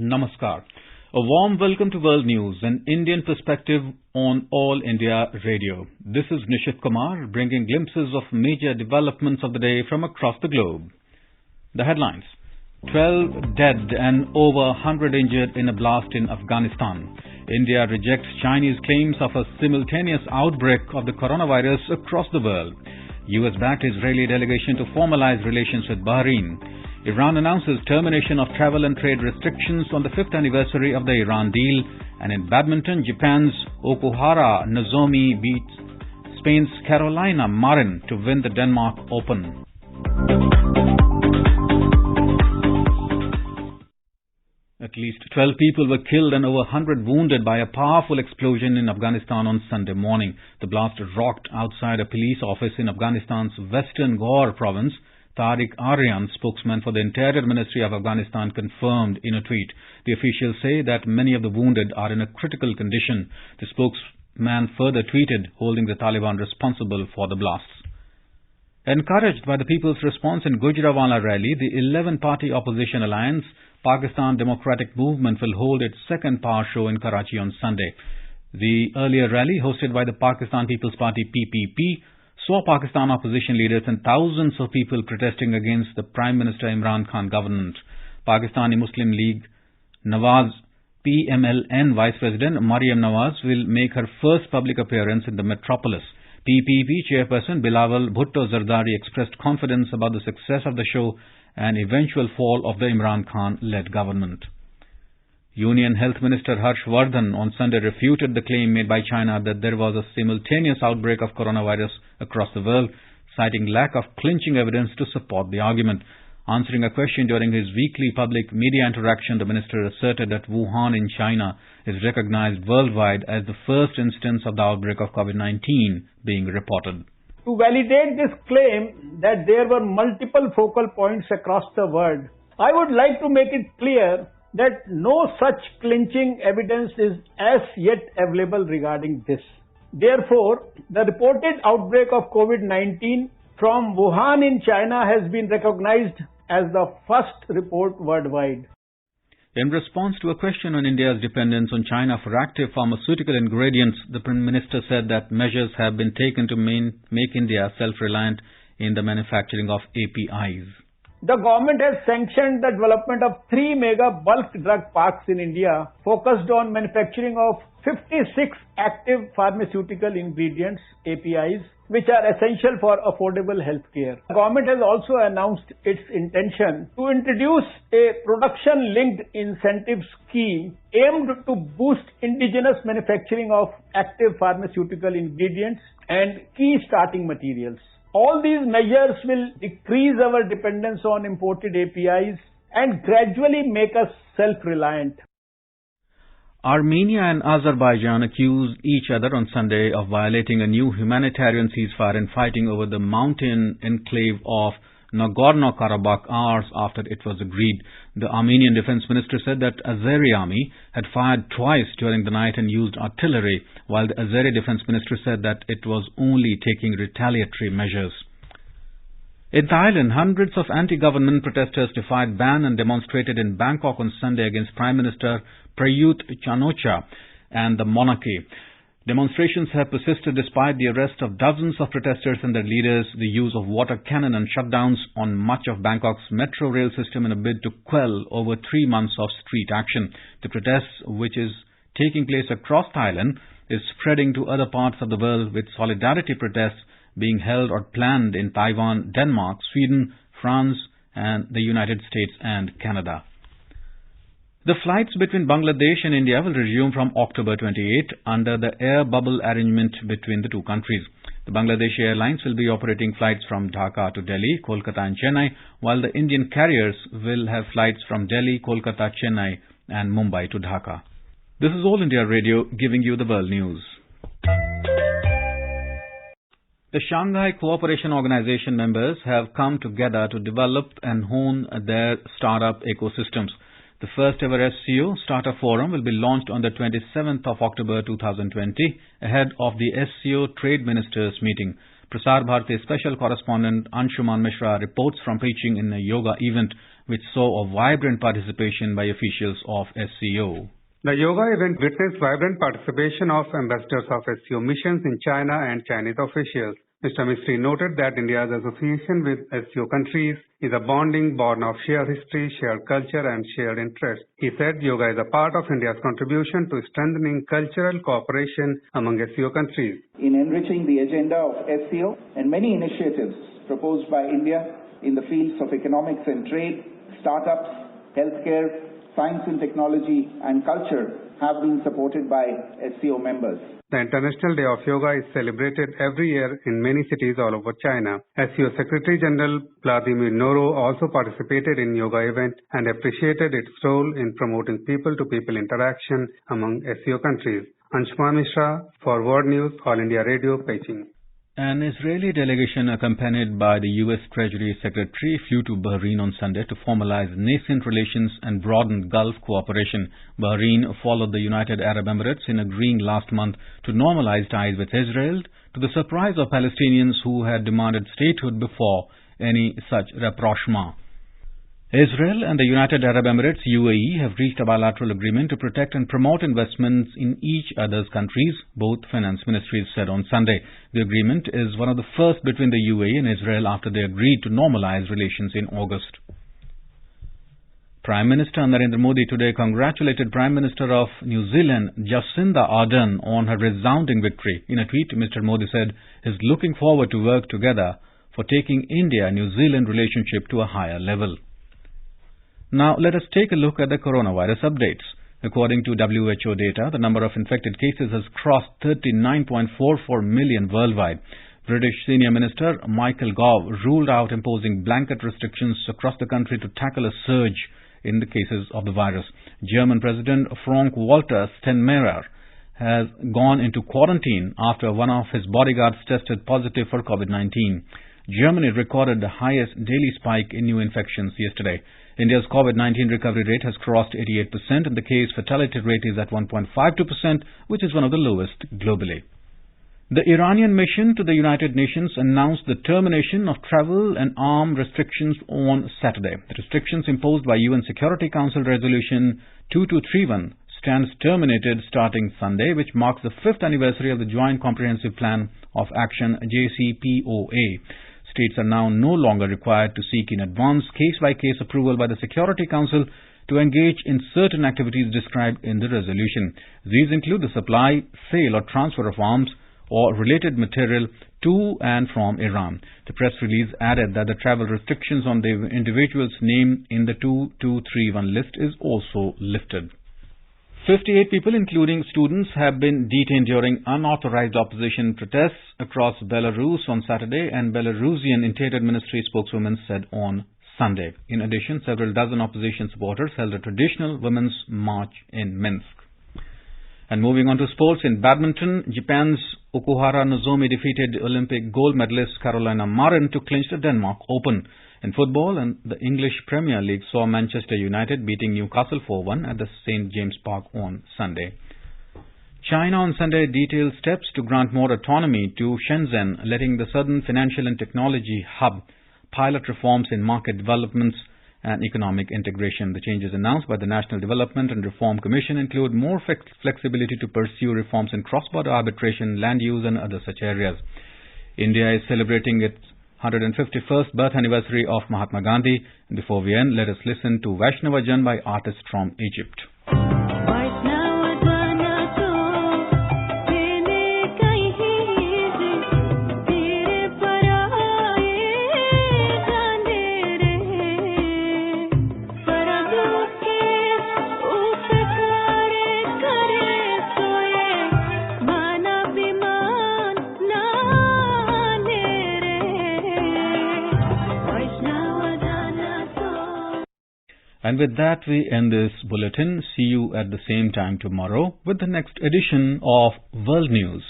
Namaskar. A warm welcome to World News, an Indian perspective on All India Radio. This is Nishit Kumar bringing glimpses of major developments of the day from across the globe. The headlines: 12 dead and over 100 injured in a blast in Afghanistan. India rejects Chinese claims of a simultaneous outbreak of the coronavirus across the world. US-backed Israeli delegation to formalize relations with Bahrain. Iran announces termination of travel and trade restrictions on the 5th anniversary of the Iran deal. And in badminton, Japan's Okuhara Nozomi beats Spain's Carolina Marin to win the Denmark Open. At least 12 people were killed and over 100 wounded by a powerful explosion in Afghanistan on Sunday morning. The blast rocked outside a police office in Afghanistan's western Ghor province. Tariq Aryan, spokesman for the Interior Ministry of Afghanistan, confirmed in a tweet. The officials say that many of the wounded are in a critical condition. The spokesman further tweeted, holding the Taliban responsible for the blasts. Encouraged by the people's response in Gujranwala rally, the 11-party opposition alliance, Pakistan Democratic Movement, will hold its second power show in Karachi on Sunday. The earlier rally, hosted by the Pakistan People's Party PPP, saw Pakistan opposition leaders and thousands of people protesting against the Prime Minister Imran Khan government. Pakistani Muslim League Nawaz PMLN Vice President Maryam Nawaz will make her first public appearance in the metropolis. PPP Chairperson Bilawal Bhutto Zardari expressed confidence about the success of the show and eventual fall of the Imran Khan-led government. Union Health Minister Harsh Vardhan on Sunday refuted the claim made by China that there was a simultaneous outbreak of coronavirus across the world, citing lack of clinching evidence to support the argument. Answering a question during his weekly public media interaction, the minister asserted that Wuhan in China is recognized worldwide as the first instance of the outbreak of COVID-19 being reported. To validate this claim that there were multiple focal points across the world, I would like to make it clear that no such clinching evidence is as yet available regarding this. Therefore, the reported outbreak of COVID-19 from Wuhan in China has been recognized as the first report worldwide. In response to a question on India's dependence on China for active pharmaceutical ingredients, the Prime Minister said that measures have been taken to make India self-reliant in the manufacturing of APIs. The government has sanctioned the development of 3 mega bulk drug parks in India focused on manufacturing of 56 active pharmaceutical ingredients, APIs, which are essential for affordable healthcare. The government has also announced its intention to introduce a production-linked incentive scheme aimed to boost indigenous manufacturing of active pharmaceutical ingredients and key starting materials. All these measures will decrease our dependence on imported APIs and gradually make us self-reliant. Armenia and Azerbaijan accused each other on Sunday of violating a new humanitarian ceasefire and fighting over the mountain enclave of Nagorno-Karabakh hours after it was agreed. The Armenian defense minister said that Azeri army had fired twice during the night and used artillery, while the Azeri defense minister said that it was only taking retaliatory measures. In Thailand, hundreds of anti-government protesters defied ban and demonstrated in Bangkok on Sunday against Prime Minister Prayut Chan-o-cha and the monarchy. Demonstrations have persisted despite the arrest of dozens of protesters and their leaders, the use of water cannon and shutdowns on much of Bangkok's metro rail system in a bid to quell over 3 months of street action. The protests, which is taking place across Thailand, is spreading to other parts of the world, with solidarity protests being held or planned in Taiwan, Denmark, Sweden, France, and the United States and Canada. The flights between Bangladesh and India will resume from October 28 under the air bubble arrangement between the two countries. The Bangladeshi Airlines will be operating flights from Dhaka to Delhi, Kolkata and Chennai, while the Indian carriers will have flights from Delhi, Kolkata, Chennai and Mumbai to Dhaka. This is All India Radio giving you the world news. The Shanghai Cooperation Organization members have come together to develop and hone their startup ecosystems. The first ever Seo Startup Forum will be launched on the 27th of October 2020 ahead of the Seo Trade Ministers meeting. Prasar Bharati special correspondent Anshuman Mishra reports from preaching in a yoga event which saw a vibrant participation by officials of SCO. The yoga event witnessed vibrant participation of ambassadors of SCO missions in China and Chinese officials. Mr. Mistry noted that India's association with SCO countries is a bonding born of shared history, shared culture and shared interests. He said yoga is a part of India's contribution to strengthening cultural cooperation among SCO countries. In enriching the agenda of SCO and many initiatives proposed by India in the fields of economics and trade, startups, healthcare, science and technology and culture have been supported by SCO members. The International Day of Yoga is celebrated every year in many cities all over China. SCO Secretary General Vladimir Noro also participated in yoga event and appreciated its role in promoting people-to-people interaction among SCO countries. Anshuman Mishra for World News, All India Radio, Beijing. An Israeli delegation accompanied by the U.S. Treasury Secretary flew to Bahrain on Sunday to formalize nascent relations and broaden Gulf cooperation. Bahrain followed the United Arab Emirates in agreeing last month to normalize ties with Israel, to the surprise of Palestinians who had demanded statehood before any such rapprochement. Israel and the United Arab Emirates UAE have reached a bilateral agreement to protect and promote investments in each other's countries, both finance ministries said on Sunday. The agreement is one of the first between the UAE and Israel after they agreed to normalize relations in August. Prime Minister Narendra Modi today congratulated Prime Minister of New Zealand Jacinda Ardern on her resounding victory. In a tweet, Mr. Modi said he is looking forward to work together for taking India-New Zealand relationship to a higher level. Now, let us take a look at the coronavirus updates. According to WHO data, the number of infected cases has crossed 39.44 million worldwide. British Senior Minister Michael Gove ruled out imposing blanket restrictions across the country to tackle a surge in the cases of the virus. German President Frank-Walter Steinmeier has gone into quarantine after one of his bodyguards tested positive for COVID-19. Germany recorded the highest daily spike in new infections yesterday. India's COVID-19 recovery rate has crossed 88% and the case fatality rate is at 1.52%, which is one of the lowest globally. The Iranian mission to the United Nations announced the termination of travel and arms restrictions on Saturday. The restrictions imposed by UN Security Council Resolution 2231 stands terminated starting Sunday, which marks the 5th anniversary of the Joint Comprehensive Plan of Action JCPOA. States are now no longer required to seek in advance case-by-case approval by the Security Council to engage in certain activities described in the resolution. These include the supply, sale or transfer of arms or related material to and from Iran. The press release added that the travel restrictions on the individuals named in the 2231 list is also lifted. 58 people, including students, have been detained during unauthorized opposition protests across Belarus on Saturday, and Belarusian Interior Ministry spokeswoman said on Sunday. In addition, several dozen opposition supporters held a traditional women's march in Minsk. And moving on to sports, in badminton, Japan's Okuhara Nozomi defeated Olympic gold medalist Carolina Marin to clinch the Denmark Open. In football, and the English Premier League saw Manchester United beating Newcastle 4-1 at the St. James Park on Sunday. China on Sunday detailed steps to grant more autonomy to Shenzhen, letting the southern financial and technology hub pilot reforms in market developments and economic integration. The changes announced by the National Development and Reform Commission include more flexibility to pursue reforms in cross-border arbitration, land use and other such areas. India is celebrating its 151st birth anniversary of Mahatma Gandhi. Before we end, let us listen to Vaishnava Jan by artists from Egypt. And with that, we end this bulletin. See you at the same time tomorrow with the next edition of World News.